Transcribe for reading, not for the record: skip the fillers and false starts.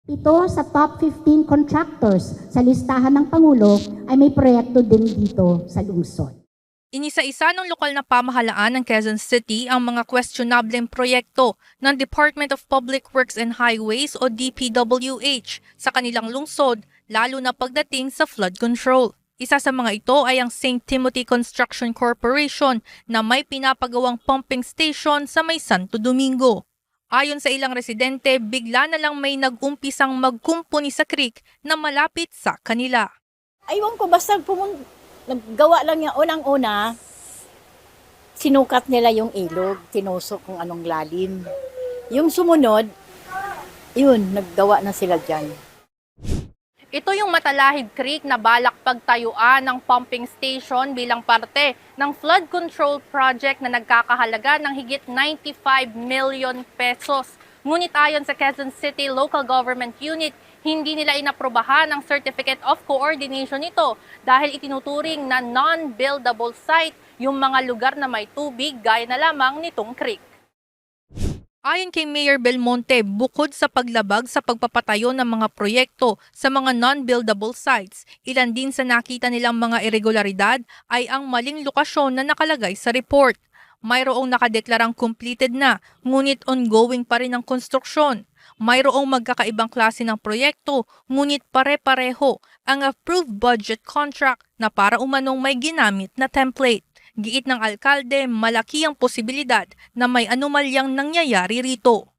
Ito sa top 15 contractors sa listahan ng Pangulo ay may proyekto din dito sa lungsod. Inisa-isa ng lokal na pamahalaan ng Quezon City ang mga questionableng proyekto ng Department of Public Works and Highways o DPWH sa kanilang lungsod, lalo na pagdating sa flood control. Isa sa mga ito ay ang St. Timothy Construction Corporation na may pinapagawang pumping station sa may Santo Domingo. Ayon sa ilang residente, bigla na lang may nag-umpisang magkumpuni sa creek na malapit sa kanila. Aywan ko, basta naggawa lang niya unang-una, sinukat nila yung ilog, tinusok kung anong lalim. Yung sumunod, yun, naggawa na sila dyan. Ito yung Matalahib Creek na balak pagtayuan ng pumping station bilang parte ng flood control project na nagkakahalaga ng higit 95 million pesos. Ngunit ayon sa Quezon City Local Government Unit, hindi nila inaprobahan ang Certificate of Coordination nito dahil itinuturing na non-buildable site yung mga lugar na may tubig gaya na lamang nitong creek. Ayon kay Mayor Belmonte, bukod sa paglabag sa pagpapatayo ng mga proyekto sa mga non-buildable sites, ilan din sa nakita nilang mga irregularidad ay ang maling lokasyon na nakalagay sa report. Mayroong nakadeklarang completed na, ngunit ongoing pa rin ang konstruksyon. Mayroong magkakaibang klase ng proyekto, ngunit pare-pareho ang approved budget contract na para umanong may ginamit na template. Giit ng alkalde, malaki ang posibilidad na may anomalyang nangyayari rito.